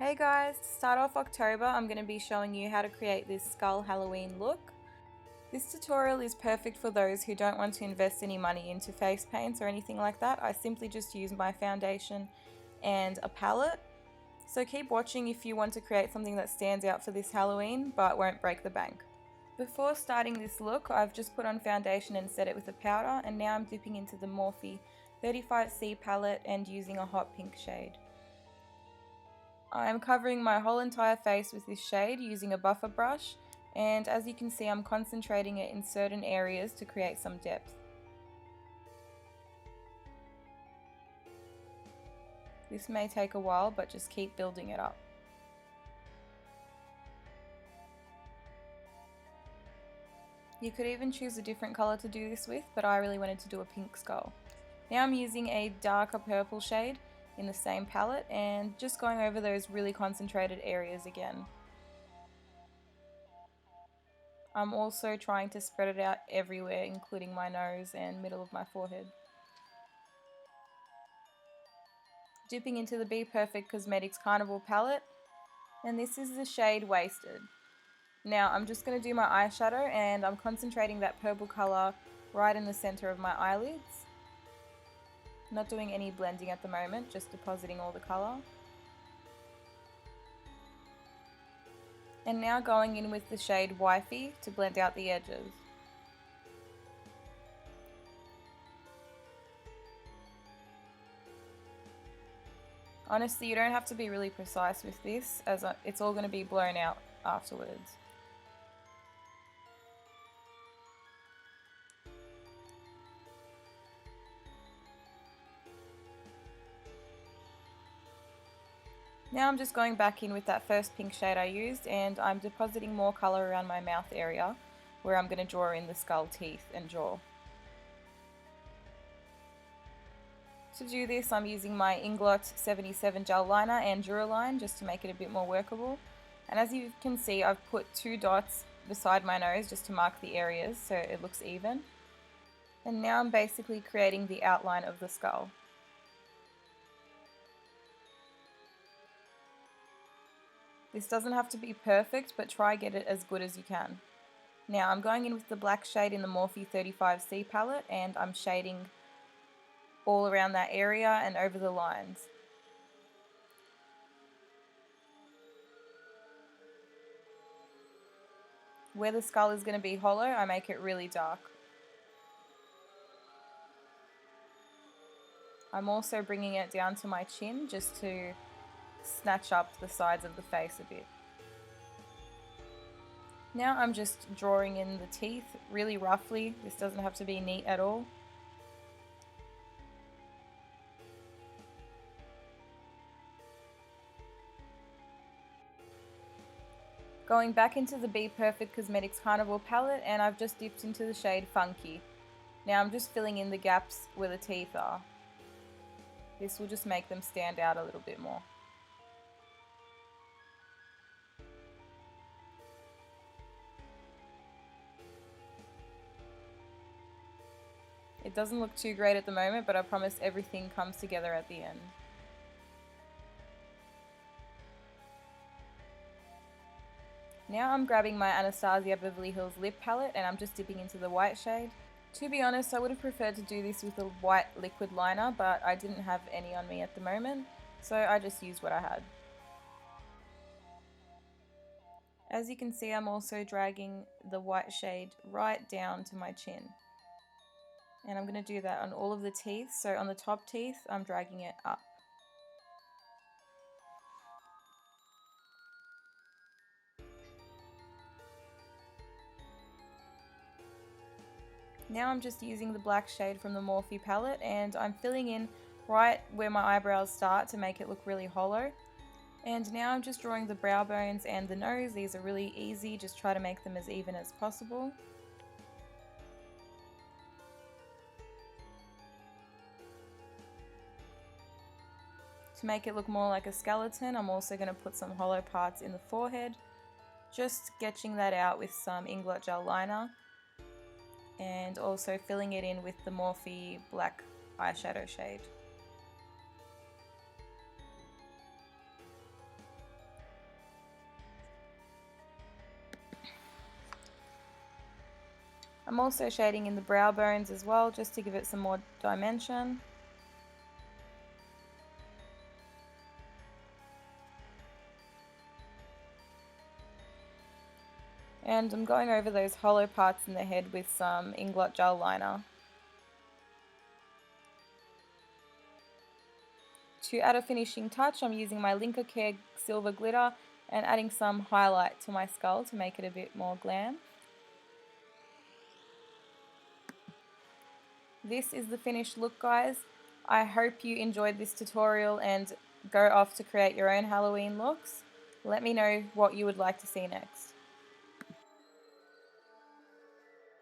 Hey guys, to start off October, I'm going to be showing you how to create this skull Halloween look. This tutorial is perfect for those who don't want to invest any money into face paints or anything like that. I simply just use my foundation and a palette. So keep watching if you want to create something that stands out for this Halloween but won't break the bank. Before starting this look, I've just put on foundation and set it with a powder, and now I'm dipping into the Morphe 35C palette and using a hot pink shade. I'm covering my whole entire face with this shade using a buffer brush, and as you can see, I'm concentrating it in certain areas to create some depth. This may take a while, but just keep building it up. You could even choose a different colour to do this with, but I really wanted to do a pink skull. Now I'm using a darker purple shade in the same palette and just going over those really concentrated areas again. I'm also trying to spread it out everywhere, including my nose and middle of my forehead. Dipping into the Bperfect Cosmetics Carnival palette, and this is the shade Wasted. Now I'm just going to do my eyeshadow, and I'm concentrating that purple colour right in the centre of my eyelids. Not doing any blending at the moment, just depositing all the colour. And now going in with the shade Wifey to blend out the edges. Honestly, you don't have to be really precise with this, as it's all going to be blown out afterwards. Now I'm just going back in with that first pink shade I used, and I'm depositing more colour around my mouth area where I'm going to draw in the skull teeth and jaw. To do this, I'm using my Inglot 77 gel liner and Duraline just to make it a bit more workable. And as you can see, I've put 2 dots beside my nose just to mark the areas so it looks even. And now I'm basically creating the outline of the skull. This doesn't have to be perfect, but try get it as good as you can. Now I'm going in with the black shade in the Morphe 35C palette, and I'm shading all around that area and over the lines. Where the skull is going to be hollow, I make it really dark. I'm also bringing it down to my chin just to snatch up the sides of the face a bit. Now I'm just drawing in the teeth really roughly. This doesn't have to be neat at all. Going back into the Bperfect Cosmetics Carnival palette, and I've just dipped into the shade Funky. Now I'm just filling in the gaps where the teeth are. This will just make them stand out a little bit more. It doesn't look too great at the moment, but I promise everything comes together at the end. Now I'm grabbing my Anastasia Beverly Hills lip palette, and I'm just dipping into the white shade. To be honest, I would have preferred to do this with a white liquid liner, but I didn't have any on me at the moment, so I just used what I had. As you can see, I'm also dragging the white shade right down to my chin. And I'm going to do that on all of the teeth, so on the top teeth, I'm dragging it up. Now I'm just using the black shade from the Morphe palette, and I'm filling in right where my eyebrows start to make it look really hollow. And now I'm just drawing the brow bones and the nose. These are really easy, just try to make them as even as possible. To make it look more like a skeleton, I'm also going to put some hollow parts in the forehead, just sketching that out with some Inglot gel liner, and also filling it in with the Morphe black eyeshadow shade. I'm also shading in the brow bones as well, just to give it some more dimension. And I'm going over those hollow parts in the head with some Inglot gel liner. To add a finishing touch, I'm using my Lyncacare silver glitter and adding some highlight to my skull to make it a bit more glam. This is the finished look, guys. I hope you enjoyed this tutorial and go off to create your own Halloween looks. Let me know what you would like to see next.